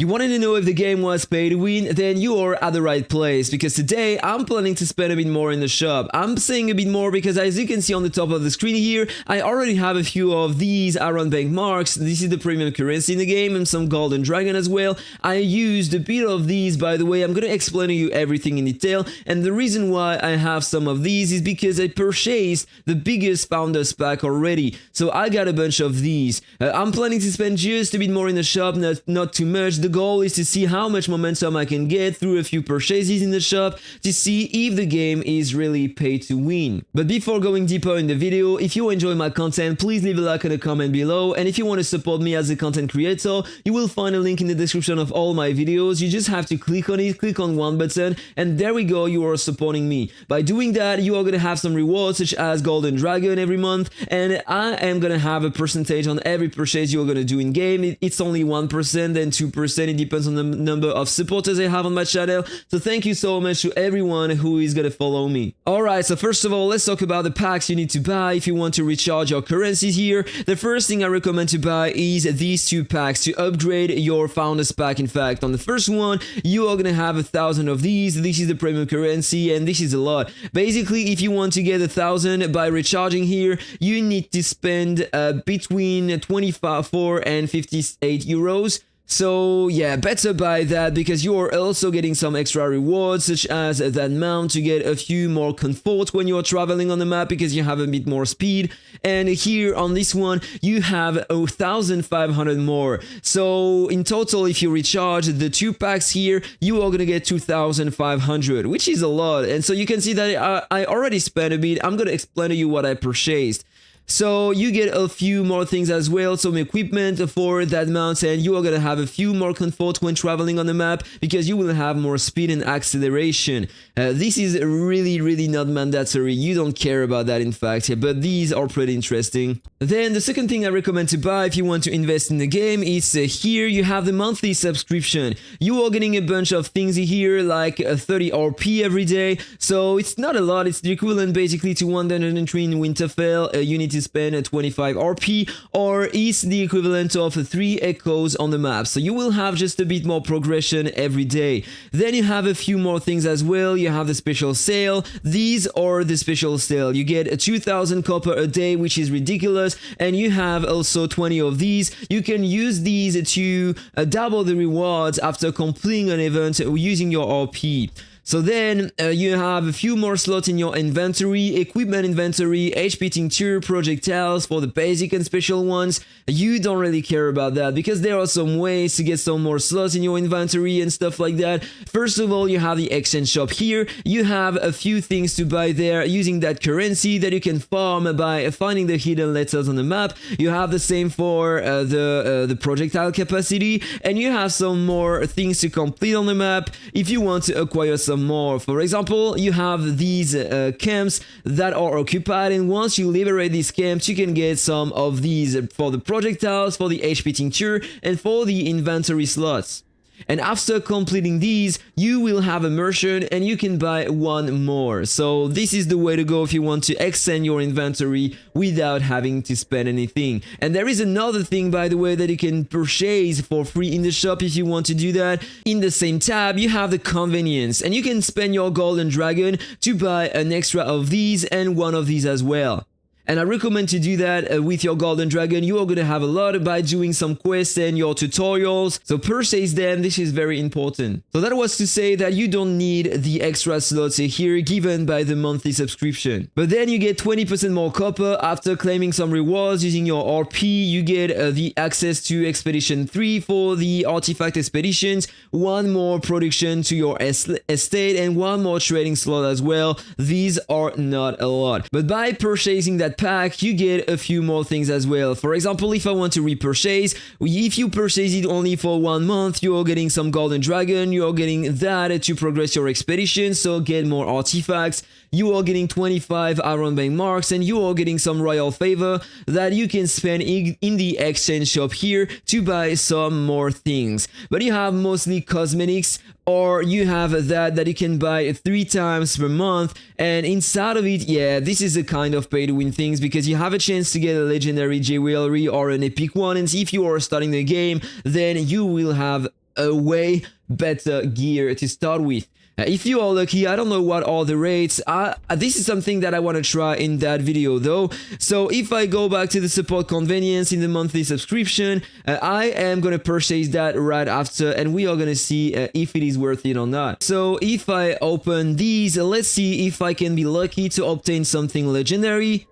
You wanted to know if the game was pay to win? Then you are at the right place, because today I'm planning to spend a bit more in the shop. I'm saying a bit more because, as you can see on the top of the screen here, I already have a few of these Iron Bank marks. This is the premium currency in the game, and some golden dragon as well. I used a bit of these, by the way. I'm gonna explain to you everything in detail, and the reason why I have some of these is because I purchased the biggest founders pack already, so I got a bunch of these. I'm planning to spend just a bit more in the shop, not too much. The goal is to see how much momentum I can get through a few purchases in the shop to see if the game is really pay to win. But before going deeper in the video, if you enjoy my content, please leave a like and a comment below, and if you want to support me as a content creator, you will find a link in the description of all my videos. You just have to click on it, click on one button, and there we go, you are supporting me. By doing that, you are gonna have some rewards such as golden dragon every month, and I am gonna have a percentage on every purchase you're gonna do in game. It's only 1%, then 2%, it depends on the number of supporters I have on my channel. So thank you so much to everyone who is gonna follow me. Alright, so first of all, let's talk about the packs you need to buy if you want to recharge your currencies here. The first thing I recommend to buy is these two packs to upgrade your founders pack. In fact, on the first one, you are gonna have 1,000 of these. This is the premium currency, and this is a lot. Basically, if you want to get 1,000 by recharging here, you need to spend between 24 and 58 euros. So yeah, better buy that, because you are also getting some extra rewards such as that mount to get a few more comfort when you're traveling on the map, because you have a bit more speed. And here on this one you have 1,500 more. So in total, if you recharge the two packs here, you are gonna get 2,500, which is a lot. And so you can see that I already spent a bit. I'm gonna explain to you what I purchased. So you get a few more things as well, some equipment for that mount, and you are gonna have a few more comfort when traveling on the map, because you will have more speed and acceleration. This is really not mandatory. You don't care about that, in fact, but these are pretty interesting. Then the second thing I recommend to buy if you want to invest in the game is here you have the monthly subscription. You are getting a bunch of things here, like 30 RP every day. So it's not a lot. It's the equivalent basically to 103 in Winterfell. You need to spend 25 RP, or is the equivalent of 3 echoes on the map. So you will have just a bit more progression every day. Then you have a few more things as well. You have the special sale. These are the special sale. You get 2,000 copper a day, which is ridiculous, and you have also 20 of these. You can use these to double the rewards after completing an event using your RP. So then you have a few more slots in your inventory, equipment inventory, HP tincture, projectiles for the basic and special ones. You don't really care about that, because there are some ways to get some more slots in your inventory and stuff like that. First of all, you have the exchange shop here. You have a few things to buy there using that currency that you can farm by finding the hidden letters on the map. You have the same for the projectile capacity, and you have some more things to complete on the map if you want to acquire some more. For example, you have these camps that are occupied, and once you liberate these camps, you can get some of these for the projectiles, for the HP tincture, and for the inventory slots. And after completing these, you will have a merchant and you can buy one more. So this is the way to go if you want to extend your inventory without having to spend anything. And there is another thing, by the way, that you can purchase for free in the shop if you want to do that. In the same tab, you have the convenience, and you can spend your golden dragon to buy an extra of these and one of these as well. And I recommend to do that with your golden dragon. You are going to have a lot by doing some quests and your tutorials. So purchase them. This is very important. So that was to say that you don't need the extra slots here given by the monthly subscription. But then you get 20% more copper after claiming some rewards using your RP. You get the access to Expedition 3 for the artifact expeditions, one more production to your estate, and one more trading slot as well. These are not a lot. But by purchasing that pack, you get a few more things as well. For example, if I want to repurchase, if you purchase it only for 1 month, you're getting some golden dragon, you're getting that to progress your expedition, so get more artifacts. You are getting 25 Iron Bank marks, and you are getting some royal favor that you can spend in the exchange shop here to buy some more things. But you have mostly cosmetics, or you have that you can buy 3 times per month, and inside of it, yeah, this is a kind of pay to win things, because you have a chance to get a legendary jewelry or an epic one, and if you are starting the game, then you will have a way better gear to start with. If you are lucky, I don't know what are the rates. This is something that I want to try in that video though. So if I go back to the support convenience in the monthly subscription, I am going to purchase that right after, and we are going to see if it is worth it or not. So if I open these, let's see if I can be lucky to obtain something legendary.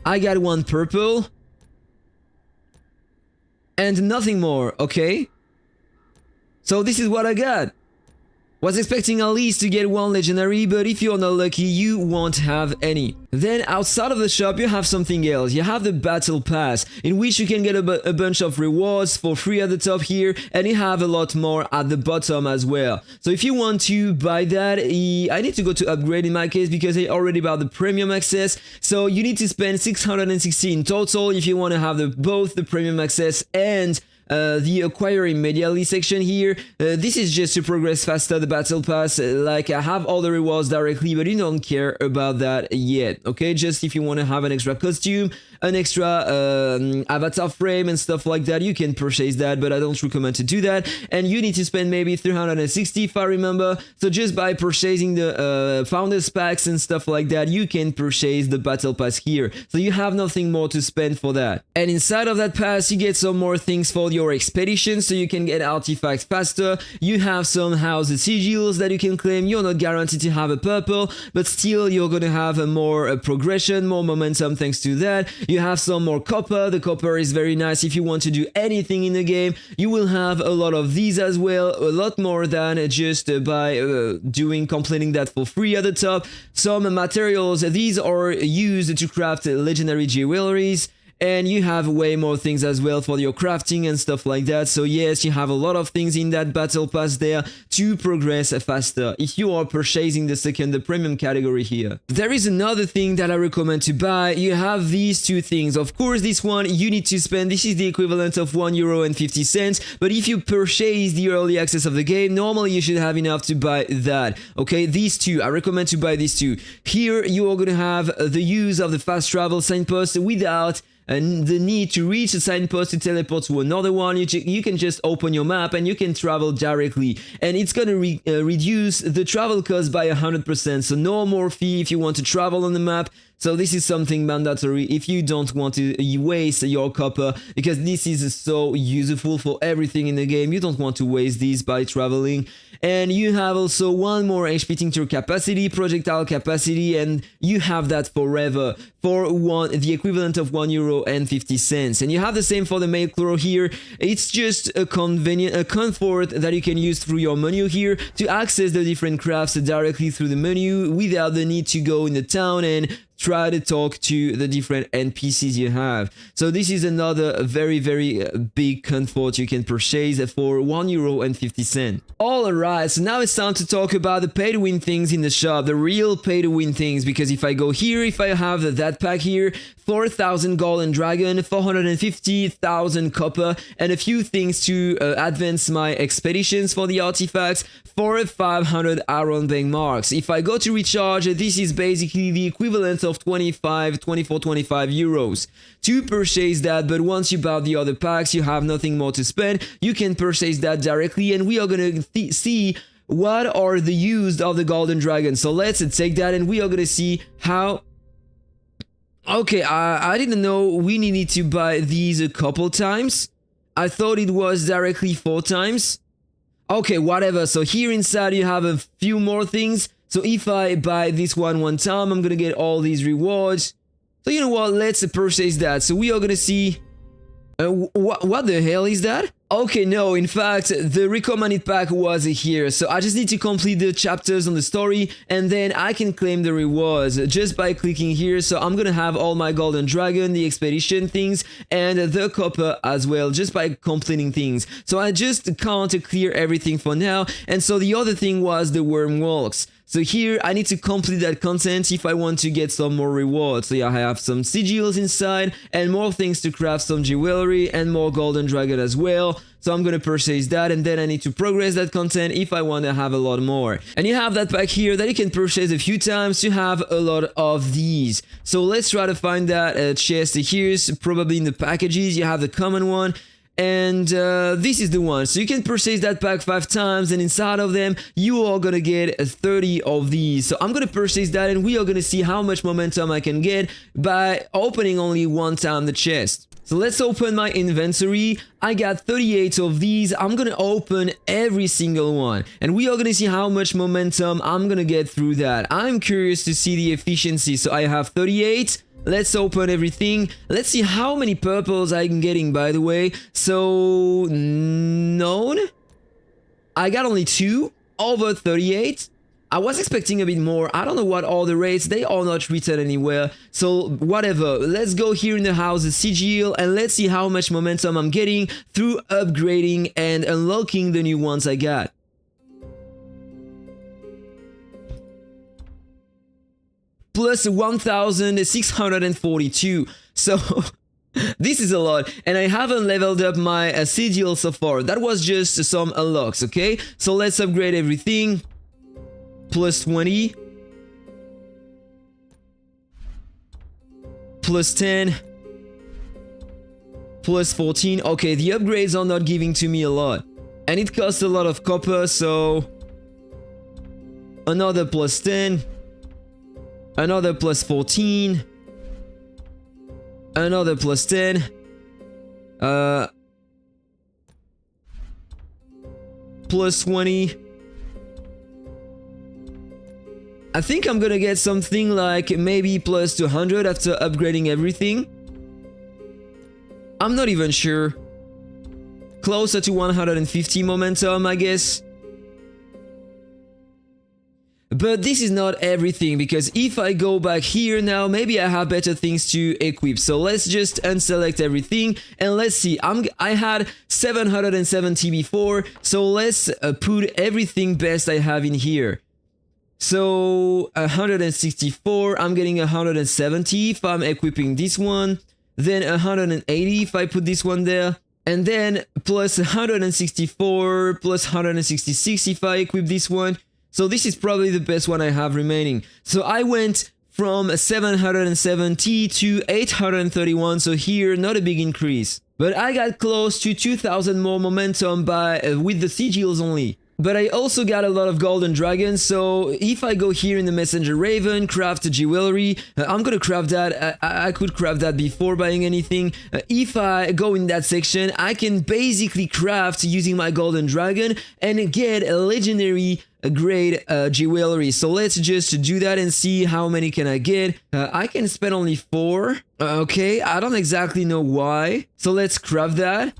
I got one purple and nothing more. Okay, so this is what I got. Was expecting at least to get one legendary, but if you're not lucky, you won't have any. Then outside of the shop, you have something else. You have the battle pass, in which you can get a bunch of rewards for free at the top here, and you have a lot more at the bottom as well. So if you want to buy that, I need to go to upgrade in my case because I already bought the premium access. So you need to spend 660 in total if you want to have both the premium access and the acquire immediately section here. This is just to progress faster the battle pass. Like I have all the rewards directly, but you don't care about that yet. Okay, just if you want to have an extra costume, an extra avatar frame and stuff like that, you can purchase that, but I don't recommend to do that. And you need to spend maybe 360 if I remember. So just by purchasing the founders packs and stuff like that, you can purchase the battle pass here. So you have nothing more to spend for that. And inside of that pass, you get some more things for your expedition, so you can get artifacts faster. You have somehow the sigils that you can claim. You're not guaranteed to have a purple, but still you're gonna have a more progression, more momentum thanks to that. You have some more copper. The copper is very nice if you want to do anything in the game. You will have a lot of these as well, a lot more than just by completing that for free at the top. Some materials, these are used to craft legendary jewelries. And you have way more things as well for your crafting and stuff like that. So yes, you have a lot of things in that battle pass there to progress faster if you are purchasing the premium category here. There is another thing that I recommend to buy. You have these two things. Of course, this one you need to spend. This is the equivalent of €1.50. But if you purchase the early access of the game, normally you should have enough to buy that. Okay, these two, I recommend to buy these two. Here you are going to have the use of the fast travel signpost without and the need to reach a signpost to teleport to another one. You can just open your map and you can travel directly, and it's gonna reduce the travel cost by 100%. So no more fee if you want to travel on the map. So this is something mandatory if you don't want to waste your copper, because this is so useful for everything in the game. You don't want to waste these by traveling. And you have also one more HP tincture capacity, projectile capacity, and you have that forever for the equivalent of €1.50. And you have the same for the mail claw here. It's just a comfort that you can use through your menu here to access the different crafts directly through the menu without the need to go in the town and try to talk to the different NPCs you have. So this is another very, very big comfort you can purchase for €1.50. Alright, so now it's time to talk about the pay to win things in the shop, the real pay to win things, because if I go here, if I have that pack here, 4,000 golden dragon, 450,000 copper, and a few things to advance my expeditions for the artifacts, for 500 iron bank marks. If I go to recharge, this is basically the equivalent of 24, 25 euros to purchase that. But once you buy the other packs, you have nothing more to spend. You can purchase that directly, and we are gonna see what are the use of the golden dragon. So let's take that, and we are gonna see how. Okay, I didn't know we needed to buy these a couple times. I thought it was directly 4 times. Okay, whatever. So here inside you have a few more things. So if I buy this one time, I'm gonna get all these rewards. So you know what, let's purchase that. So we are gonna see... what the hell is that? Okay, no, in fact, the recommended pack was here. So I just need to complete the chapters on the story, and then I can claim the rewards just by clicking here. So I'm gonna have all my golden dragon, the expedition things, and the copper as well, just by completing things. So I just can't clear everything for now. And so the other thing was the worm walks. So here I need to complete that content if I want to get some more rewards. So yeah, I have some sigils inside and more things to craft some jewelry and more golden dragon as well. So I'm gonna purchase that, and then I need to progress that content if I want to have a lot more. And you have that pack here that you can purchase a few times to have a lot of these. So let's try to find that chest here, probably in the packages. You have the common one. and this is the one. So you can purchase that pack 5 times, and inside of them you are gonna get 30 of these. So I'm gonna purchase that, and we are gonna see how much momentum I can get by opening only one time the chest. So let's open my inventory. I got 38 of these. I'm gonna open every single one, and we are gonna see how much momentum I'm gonna get through that. I'm curious to see the efficiency. So I have 38. Let's open everything. Let's see how many purples I'm getting, by the way. So, none. I got only 2 over 38. I was expecting a bit more. I don't know what all the rates, they are not written anywhere. So whatever, let's go here in the house, the sigil, and let's see how much momentum I'm getting through upgrading and unlocking the new ones I got. Plus 1,642. So this is a lot, and I haven't leveled up my sigil so far. That was just some unlocks, okay? So let's upgrade everything. Plus 20, plus 10, plus 14. Okay, the upgrades are not giving to me a lot, and it costs a lot of copper, so another plus 10, another plus 14, another plus 10, plus 20. I think I'm gonna get something like maybe plus 200 after upgrading everything. I'm not even sure. Closer to 150 momentum, I guess. But this is not everything, because if I go back here now, maybe I have better things to equip. So let's just unselect everything, and let's see. I had 770 before, so let's put everything best I have in here. So 164, I'm getting 170 if I'm equipping this one, then 180 if I put this one there, and then plus 164, plus 166 if I equip this one. So this is probably the best one I have remaining. So I went from 770 to 831, so here not a big increase. But I got close to 2,000 more momentum with the sigils only. But I also got a lot of golden dragons, so if I go here in the messenger raven, craft jewelry, I'm gonna craft that. I could craft that before buying anything. If I go in that section, I can basically craft using my golden dragon and get a legendary grade jewelry. So let's just do that and see how many can I get. I can spend only 4. Okay, I don't exactly know why. So let's craft that.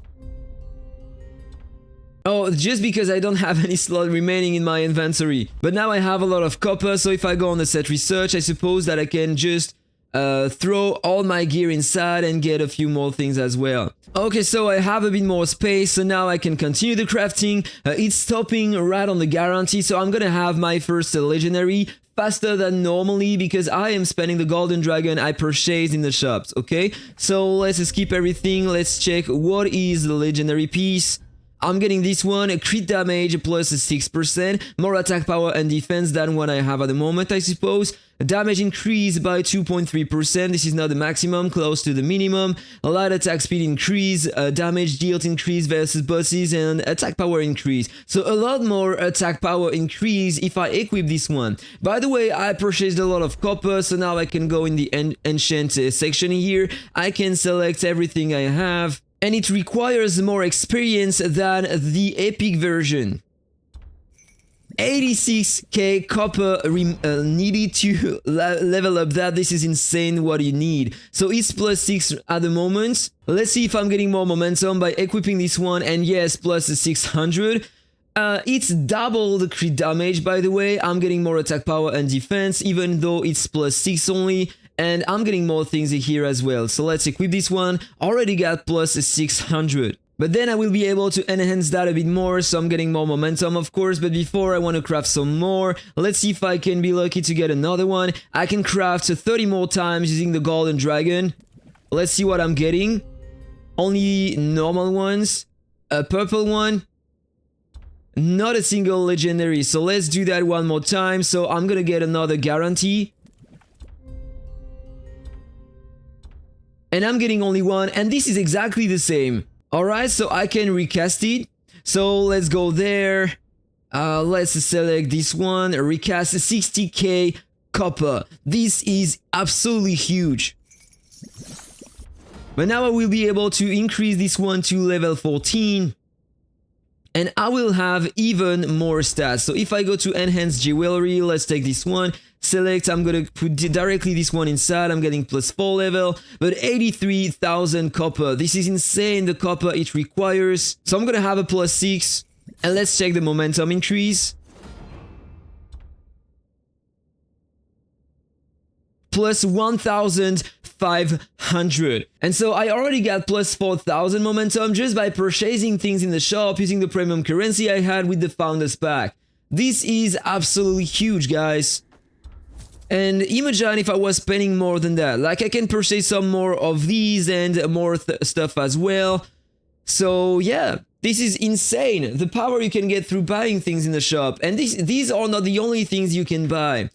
Oh, just because I don't have any slot remaining in my inventory. But now I have a lot of copper, so if I go on the set research, I suppose that I can just throw all my gear inside and get a few more things as well. Okay, so I have a bit more space, so now I can continue the crafting. It's stopping right on the guarantee, so I'm gonna have my first legendary faster than normally because I am spending the golden dragon I purchased in the shops, okay? So let's skip everything, let's check what is the legendary piece. I'm getting this one, a crit damage plus 6%, more attack power and defense than what I have at the moment, I suppose. Damage increase by 2.3%, this is not the maximum, close to the minimum. A light attack speed increase, damage dealt increase versus bosses, and attack power increase. So a lot more attack power increase if I equip this one. By the way, I purchased a lot of copper, so now I can go in the enchant section here. I can select everything I have. And it requires more experience than the epic version. 86k copper needed to level up that. This is insane what you need. So it's plus 6 at the moment. Let's see if I'm getting more momentum by equipping this one. And yes, plus 600. It's double the crit damage, by the way. I'm getting more attack power and defense, even though it's plus 6 only. And I'm getting more things here as well. So let's equip this one. Already got plus 600. But then I will be able to enhance that a bit more. So I'm getting more momentum, of course. But before, I want to craft some more. Let's see if I can be lucky to get another one. I can craft 30 more times using the golden dragon. Let's see what I'm getting. Only normal ones. A purple one. Not a single legendary. So let's do that one more time. So I'm gonna get another guarantee. And I'm getting only one, and this is exactly the same. Alright, so I can recast it. So let's go there. Let's select this one, recast 60k copper. This is absolutely huge. But now I will be able to increase this one to level 14. And I will have even more stats. So if I go to enhance jewelry, let's take this one, select, I'm gonna put directly this one inside, I'm getting +4 level, but 83,000 copper. This is insane, the copper it requires. So I'm gonna have a +6, and let's check the momentum increase. Plus 1,500. And so I already got plus 4,000 momentum just by purchasing things in the shop using the premium currency I had with the Founders Pack. This is absolutely huge, guys. And imagine if I was spending more than that. Like I can purchase some more of these and more stuff as well. So yeah, this is insane. The power you can get through buying things in the shop. And these are not the only things you can buy.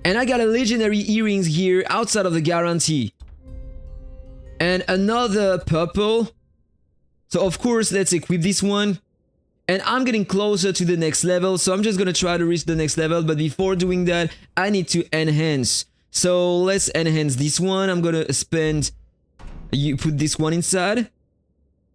And I got a legendary earrings here outside of the guarantee. And another purple. So of course, let's equip this one. And I'm getting closer to the next level. So I'm just gonna try to reach the next level. But before doing that, I need to enhance. So let's enhance this one. I'm gonna spend... You put this one inside.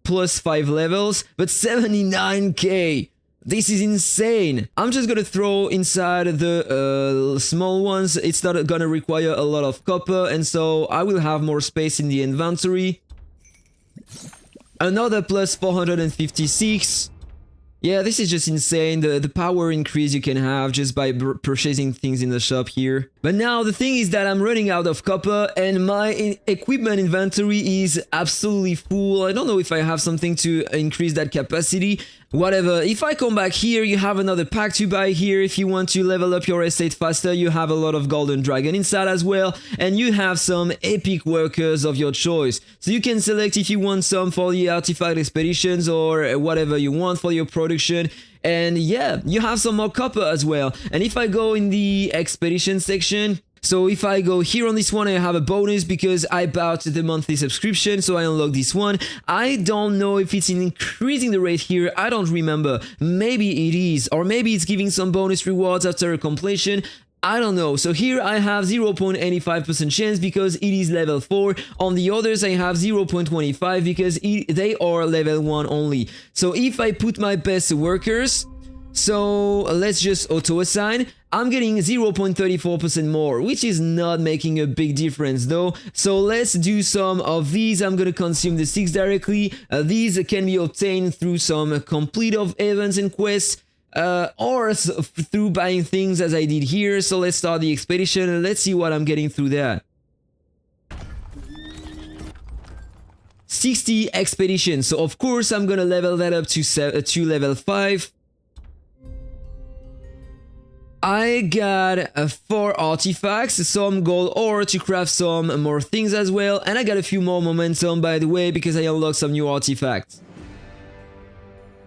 Plus 5 levels. But 79k. This is insane. I'm just gonna throw inside the small ones. It's not gonna require a lot of copper, and so I will have more space in the inventory. Another plus 456. Yeah, this is just insane, the power increase you can have just by purchasing things in the shop here. But now the thing is that I'm running out of copper and my equipment inventory is absolutely full. I don't know if I have something to increase that capacity. Whatever, if I come back here, you have another pack to buy here. If you want to level up your estate faster, you have a lot of golden dragon inside as well. And you have some epic workers of your choice. So you can select if you want some for the artifact expeditions or whatever you want for your production. And yeah, you have some more copper as well. And if I go in the expedition section, so if I go here on this one, I have a bonus because I bought the monthly subscription, so I unlock this one. I don't know if it's increasing the rate here, I don't remember. Maybe it is, or maybe it's giving some bonus rewards after completion. I don't know. So here I have 0.85% chance because it is level 4. On the others I have 0.25 because they are level 1 only. So if I put my best workers, so let's just auto assign, I'm getting 0.34% more, which is not making a big difference though. So let's do some of these. I'm gonna consume the 6 directly. These can be obtained through some complete of events and quests. Or through buying things as I did here. So let's start the expedition and let's see what I'm getting through that. 60 expeditions. So of course I'm gonna level that up to level 5. I got 4 artifacts, some gold ore to craft some more things as well, and I got a few more momentum by the way because I unlocked some new artifacts.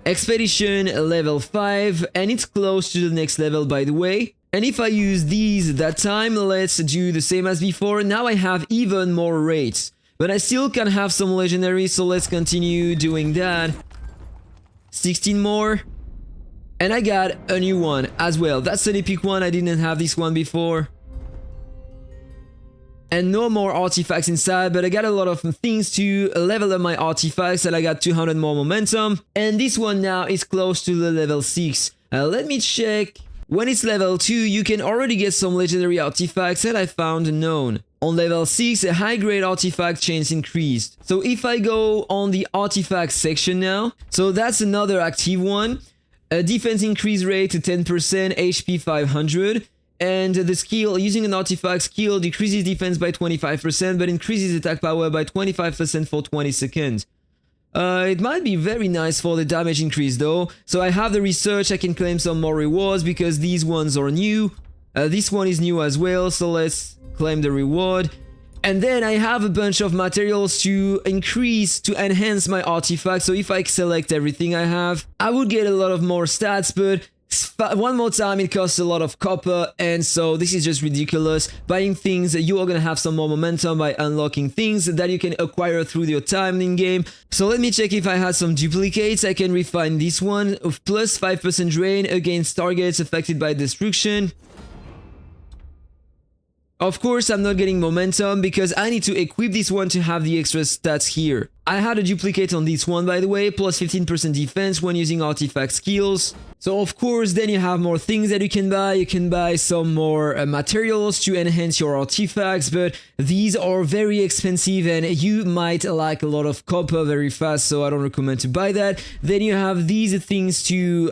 Expedition level 5, and it's close to the next level by the way. And if I use these that time, let's do the same as before. Now I have even more rates, but I still can have some legendaries, so let's continue doing that. 16 more. And I got a new one as well. That's an epic one, I didn't have this one before. And no more artifacts inside, but I got a lot of things to level up my artifacts, and I got 200 more momentum. And this one now is close to the level 6. Let me check. When it's level 2, you can already get some legendary artifacts that I found known. On level 6, a high-grade artifact chance increased. So if I go on the artifact section now, so that's another active one. A defense increase rate to 10%, HP 500. And the skill, using an artifact skill, decreases defense by 25%, but increases attack power by 25% for 20 seconds. It might be very nice for the damage increase though. So I have the research, I can claim some more rewards because these ones are new. This one is new as well, so let's claim the reward. And then I have a bunch of materials to enhance my artifact. So if I select everything I have, I would get a lot of more stats, but One more time, it costs a lot of copper, and so this is just ridiculous. Buying things, you are gonna have some more momentum by unlocking things that you can acquire through your time in game. So let me check if I had some duplicates. I can refine this one of plus 5% drain against targets affected by destruction. Of course, I'm not getting momentum because I need to equip this one to have the extra stats here. I had a duplicate on this one, by the way, plus 15% defense when using artifact skills. So of course, then you have more things that you can buy. You can buy some more materials to enhance your artifacts, but these are very expensive and you might lack a lot of copper very fast, so I don't recommend to buy that. Then you have these things to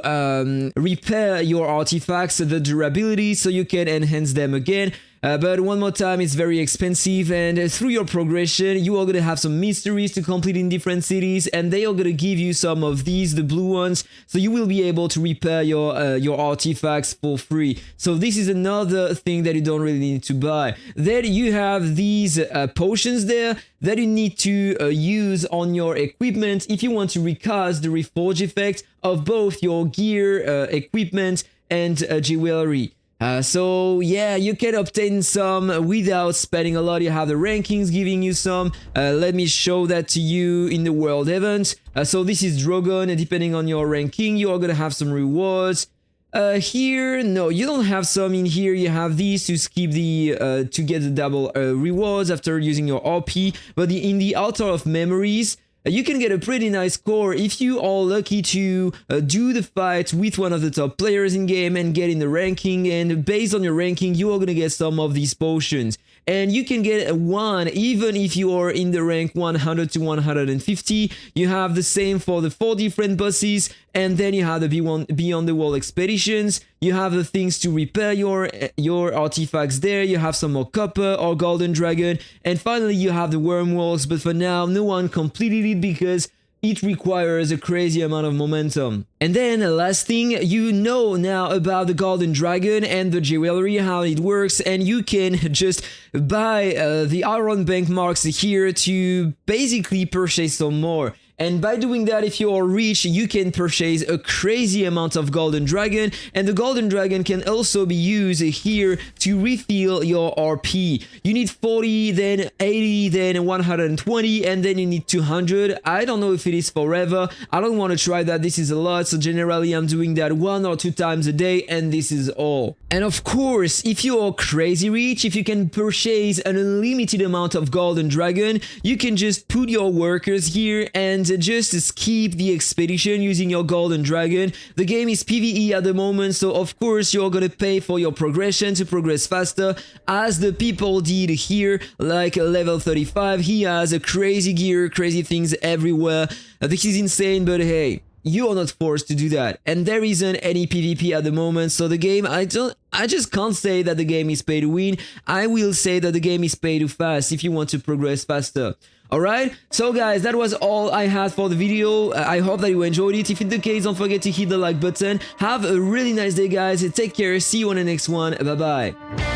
repair your artifacts, the durability, so you can enhance them again. But one more time, it's very expensive, and through your progression, you are going to have some mysteries to complete in different cities, and they are going to give you some of these, the blue ones, so you will be able to repair your artifacts for free. So this is another thing that you don't really need to buy. Then you have these potions there that you need to use on your equipment if you want to recast the reforge effect of both your gear, equipment, and jewelry. So yeah, you can obtain some without spending a lot. You have the rankings giving you some. Let me show that to you in the world event. So this is Drogon, and depending on your ranking, you are gonna have some rewards. Here, no, you don't have some in here. You have these to skip the to get the double rewards after using your RP. But in the Altar of Memories, you can get a pretty nice score if you are lucky to do the fight with one of the top players in game and get in the ranking, and based on your ranking you are gonna get some of these potions. And you can get one even if you are in the rank 100 to 150. You have the same for the 4 different bosses, and then you have the Beyond the Wall expeditions. You have the things to repair your artifacts there. You have some more copper or golden dragon, and finally you have the wormholes. But for now, no one completed it because it requires a crazy amount of momentum. And then last thing, you know now about the golden dragon and the jewelry, how it works, and you can just buy the iron bank marks here to basically purchase some more. And by doing that, if you are rich, you can purchase a crazy amount of golden dragon, and the golden dragon can also be used here to refill your RP. You need 40, then 80, then 120, and then you need 200. I don't know if it is forever. I don't want to try that. This is a lot, so generally I'm doing that 1 or 2 times a day, and this is all. And of course, if you are crazy rich, if you can purchase an unlimited amount of golden dragon, you can just put your workers here and just skip the expedition using your golden dragon. The game is PvE at the moment, so of course you're gonna pay for your progression to progress faster, as the people did here. Like level 35, he has a crazy gear, crazy things everywhere. This is insane, but hey, you are not forced to do that, and there isn't any PvP at the moment, so the game, I just can't say that the game is pay to win. I will say that the game is pay to fast if you want to progress faster. Alright, so guys, that was all I had for the video. I hope that you enjoyed it. If it's the case, don't forget to hit the like button. Have a really nice day, guys. Take care. See you on the next one. Bye bye.